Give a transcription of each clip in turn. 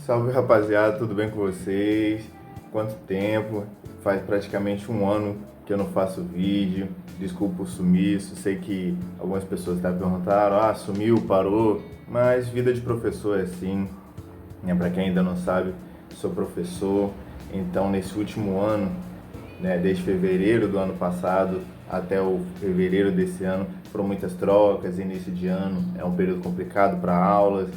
Salve rapaziada, tudo bem com vocês? Quanto tempo? Faz praticamente um ano que eu não faço vídeo. Desculpa o sumiço, sei que algumas pessoas até perguntaram, sumiu, parou, mas vida de professor é assim, né? Para quem ainda não sabe, sou professor, então nesse último ano, né, desde fevereiro do ano passado até o fevereiro desse ano, foram muitas trocas, início de ano é um período complicado para aulas,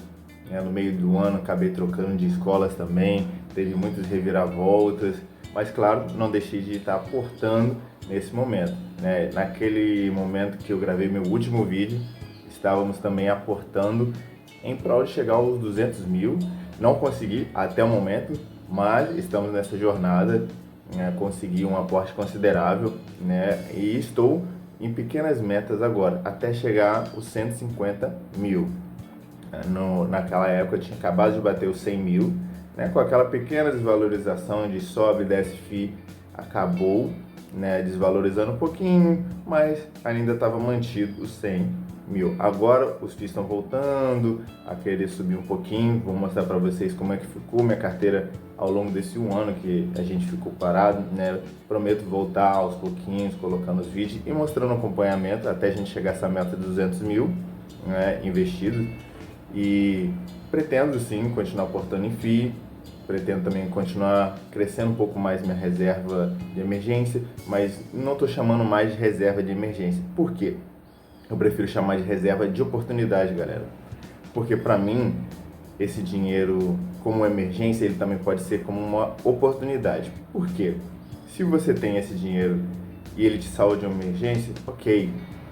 né, no meio do ano acabei trocando de escolas também, teve muitas reviravoltas, mas claro, não deixei de estar aportando nesse momento, né? Naquele momento que eu gravei meu último vídeo, estávamos também aportando em prol de chegar aos 200 mil, não consegui até o momento, mas estamos nessa jornada, né? Consegui um aporte considerável, né? E estou em pequenas metas agora, até chegar os 150 mil. Naquela época eu tinha acabado de bater os 100 mil, né? Com aquela pequena desvalorização de sobe e desce FII, acabou, né, desvalorizando um pouquinho, mas ainda estava mantido os 100 mil. Agora os FIIs estão voltando a querer subir um pouquinho. Vou mostrar para vocês como é que ficou minha carteira ao longo desse um ano que a gente ficou parado, né? Prometo voltar aos pouquinhos, colocando os vídeos e mostrando acompanhamento até a gente chegar a essa meta de 200 mil, né, investidos. E pretendo sim continuar aportando em FII, pretendo também continuar crescendo um pouco mais minha reserva de emergência, mas não estou chamando mais de reserva de emergência. Por quê? Eu prefiro chamar de reserva de oportunidade, galera. Porque para mim, esse dinheiro como emergência, ele também pode ser como uma oportunidade. Por quê? Se você tem esse dinheiro e ele te salva de uma emergência, ok.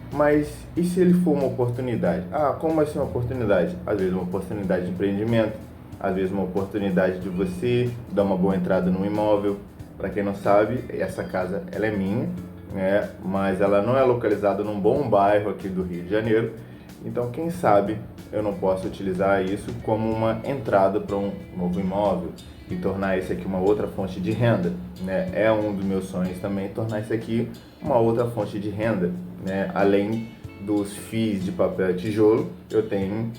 Mas e se ele for uma oportunidade? Como vai ser uma oportunidade? Às vezes uma oportunidade de empreendimento, às vezes uma oportunidade de você dar uma boa entrada num imóvel. Para quem não sabe, essa casa ela é minha, né? Mas ela não é localizada num bom bairro aqui do Rio de Janeiro. Então quem sabe eu não posso utilizar isso como uma entrada para um novo imóvel e tornar isso aqui uma outra fonte de renda, né? É um dos meus sonhos também tornar isso aqui uma outra fonte de renda, né? Além dos FIIs de papel e tijolo, eu tenho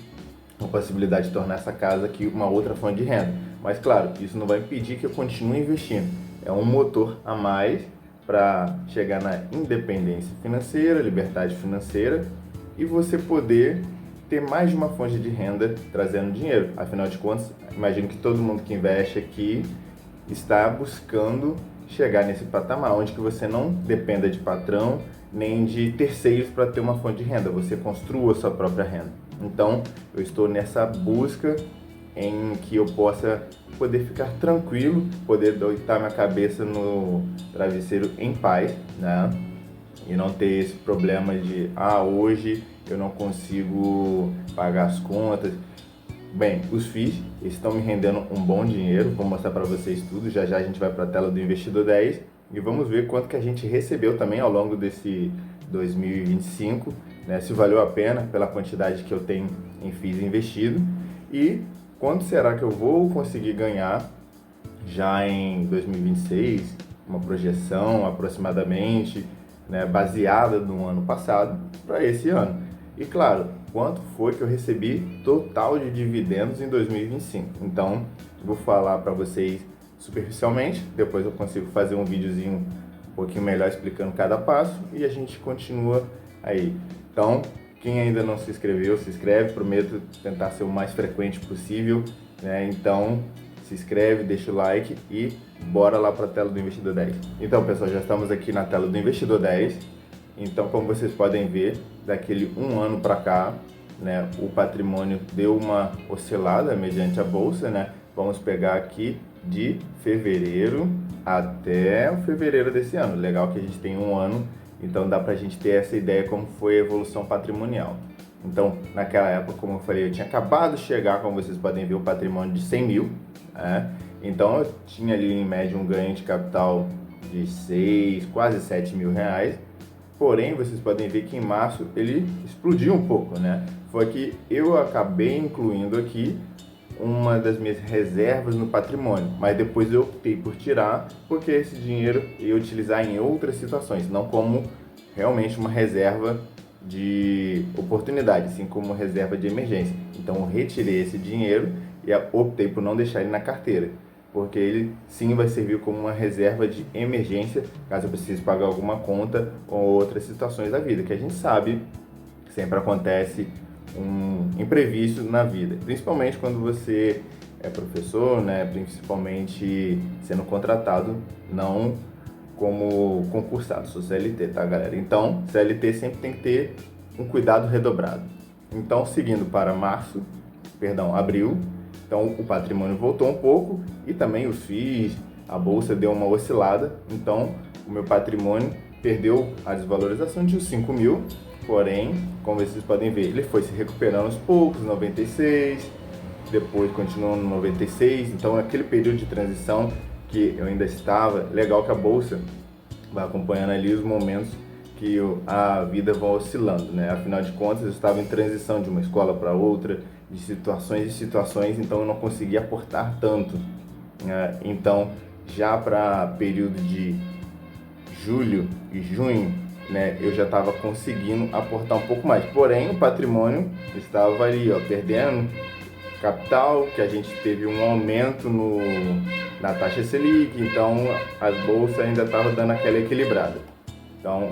a possibilidade de tornar essa casa aqui uma outra fonte de renda. Mas claro, isso não vai impedir que eu continue investindo. É um motor a mais para chegar na independência financeira, liberdade financeira e você poder ter mais de uma fonte de renda trazendo dinheiro. Afinal de contas, imagino que todo mundo que investe aqui está buscando chegar nesse patamar, onde que você não dependa de patrão, nem de terceiros para ter uma fonte de renda, você construa a sua própria renda. Então, eu estou nessa busca em que eu possa poder ficar tranquilo, poder deitar minha cabeça no travesseiro em paz, né? E não ter esse problema de, hoje eu não consigo pagar as contas. Bem, os FIIs estão me rendendo um bom dinheiro, vou mostrar para vocês tudo, já já a gente vai para a tela do Investidor 10 e vamos ver quanto que a gente recebeu também ao longo desse 2025, né, se valeu a pena pela quantidade que eu tenho em FIIs investido e quanto será que eu vou conseguir ganhar já em 2026, uma projeção aproximadamente, né, baseada no ano passado para esse ano. E claro, quanto foi que eu recebi total de dividendos em 2025. Então, vou falar para vocês superficialmente, depois eu consigo fazer um videozinho um pouquinho melhor explicando cada passo e a gente continua aí. Então, quem ainda não se inscreveu, se inscreve, prometo tentar ser o mais frequente possível, né? Então, se inscreve, deixa o like e bora lá para a tela do Investidor 10. Então, pessoal, já estamos aqui na tela do Investidor 10. Então, como vocês podem ver, daquele um ano para cá, né, o patrimônio deu uma oscilada mediante a bolsa, né? Vamos pegar aqui de fevereiro até fevereiro desse ano. Legal que a gente tem um ano, então dá para a gente ter essa ideia como foi a evolução patrimonial. Então, naquela época, como eu falei, eu tinha acabado de chegar, como vocês podem ver, o patrimônio de 100 mil, né? Então, eu tinha ali em média um ganho de capital de 6, quase 7 mil reais. Porém, vocês podem ver que em março ele explodiu um pouco, né? Foi que eu acabei incluindo aqui uma das minhas reservas no patrimônio, mas depois eu optei por tirar, porque esse dinheiro eu ia utilizar em outras situações, não como realmente uma reserva de oportunidade, assim como reserva de emergência. Então eu retirei esse dinheiro e optei por não deixar ele na carteira, porque ele sim vai servir como uma reserva de emergência, caso eu precise pagar alguma conta ou outras situações da vida, que a gente sabe que sempre acontece um imprevisto na vida, principalmente quando você é professor, né? Principalmente sendo contratado, não como concursado, sou CLT, tá, galera? Então, CLT sempre tem que ter um cuidado redobrado. Então, seguindo para abril, então o patrimônio voltou um pouco e também os FIIs, a bolsa deu uma oscilada, então o meu patrimônio perdeu a desvalorização de 5 mil, porém, como vocês podem ver, ele foi se recuperando aos poucos, 96, depois continuou no 96, então aquele período de transição que eu ainda estava, legal que a bolsa vai acompanhando ali os momentos que a vida vai oscilando, né? Afinal de contas, eu estava em transição de uma escola para outra, de situações em situações, então eu não conseguia aportar tanto, né? Então, já para período de julho e junho, né, eu já estava conseguindo aportar um pouco mais. Porém, o patrimônio estava ali, ó, perdendo capital, que a gente teve um aumento na taxa Selic, então as bolsas ainda estavam dando aquela equilibrada. Então,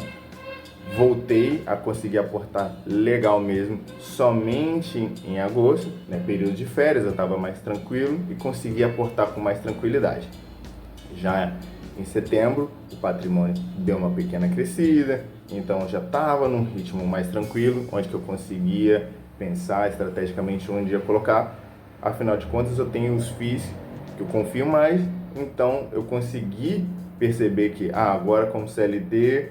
voltei a conseguir aportar legal mesmo somente em agosto, né, período de férias, eu estava mais tranquilo e consegui aportar com mais tranquilidade. Já em setembro, o patrimônio deu uma pequena crescida, então já estava num ritmo mais tranquilo, onde que eu conseguia pensar estrategicamente onde ia colocar. Afinal de contas, eu tenho os FIIs que eu confio mais, então eu consegui perceber que agora como CLT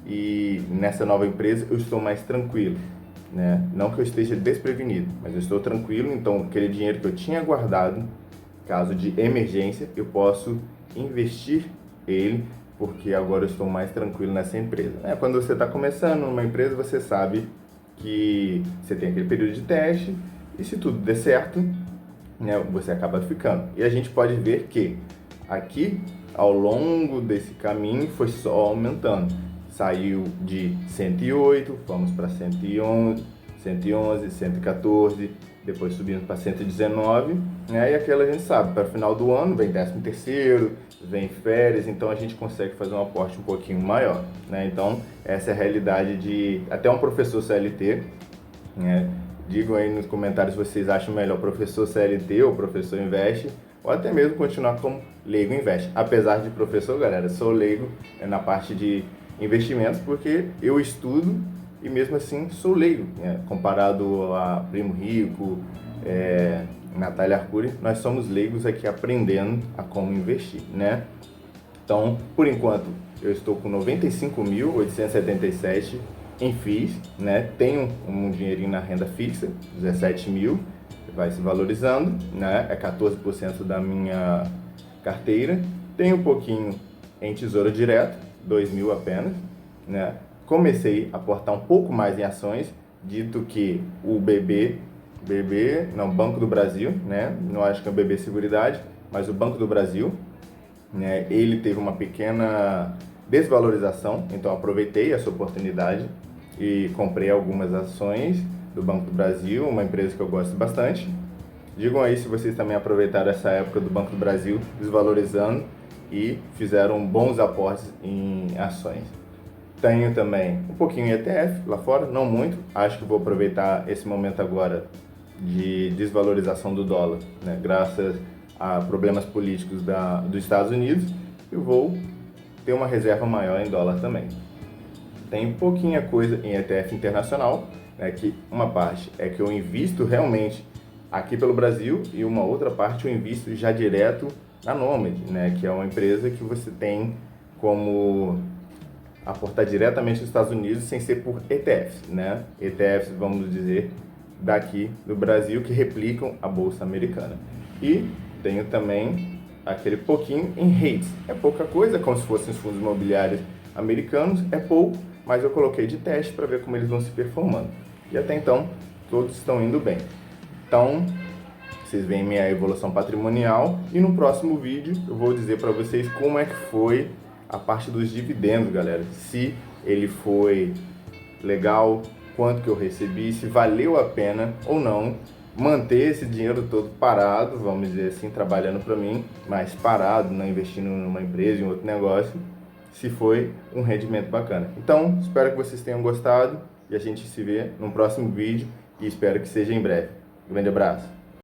e nessa nova empresa eu estou mais tranquilo, né? Não que eu esteja desprevenido, mas eu estou tranquilo, então aquele dinheiro que eu tinha guardado, caso de emergência, eu posso investir ele, porque agora eu estou mais tranquilo nessa empresa. Quando você está começando numa empresa, você sabe que você tem aquele período de teste e se tudo der certo, né, você acaba ficando. E a gente pode ver que aqui, ao longo desse caminho, foi só aumentando. Saiu de 108, vamos para 111, 114, depois subindo para 119, né? E aquela a gente sabe, para o final do ano vem 13º, vem férias, então a gente consegue fazer um aporte um pouquinho maior, né? Então, essa é a realidade de até um professor CLT, né? Digam aí nos comentários se vocês acham melhor professor CLT ou professor investe, ou até mesmo continuar como leigo investe. Apesar de professor, galera, sou leigo na parte de investimentos, porque eu estudo e mesmo assim sou leigo, né? Comparado a Primo Rico, Natália Arcuri, nós somos leigos aqui aprendendo a como investir, né? Então, por enquanto, eu estou com 95.877 em FIIs, né? Tenho um dinheirinho na renda fixa, 17 mil, vai se valorizando, né? É 14% da minha carteira. Tenho um pouquinho em tesouro direto, 2 mil apenas, né? Comecei a aportar um pouco mais em ações, dito que o Banco do Brasil, né? Não acho que é o BB Seguridade, mas o Banco do Brasil, né? Ele teve uma pequena desvalorização, então aproveitei essa oportunidade e comprei algumas ações do Banco do Brasil, uma empresa que eu gosto bastante. Digam aí se vocês também aproveitaram essa época do Banco do Brasil desvalorizando e fizeram bons aportes em ações. Tenho também um pouquinho em ETF lá fora, não muito. Acho que vou aproveitar esse momento agora de desvalorização do dólar, né? Graças a problemas políticos dos Estados Unidos, eu vou ter uma reserva maior em dólar também. Tem pouquinha coisa em ETF internacional, né? Que uma parte é que eu invisto realmente aqui pelo Brasil e uma outra parte eu invisto já direto na Nomad, né? Que é uma empresa que você tem como aportar diretamente nos Estados Unidos sem ser por ETFs, né? ETFs, vamos dizer, daqui do Brasil que replicam a bolsa americana. E tenho também aquele pouquinho em REITs. É pouca coisa, como se fossem os fundos imobiliários americanos, é pouco, mas eu coloquei de teste para ver como eles vão se performando. E até então, todos estão indo bem. Então, vocês veem minha evolução patrimonial e no próximo vídeo eu vou dizer para vocês como é que foi a parte dos dividendos, galera. Se ele foi legal, quanto que eu recebi, se valeu a pena ou não manter esse dinheiro todo parado, vamos dizer assim, trabalhando para mim, mas parado, não investindo numa empresa, em outro negócio, se foi um rendimento bacana. Então, espero que vocês tenham gostado e a gente se vê no próximo vídeo e espero que seja em breve. Grande abraço!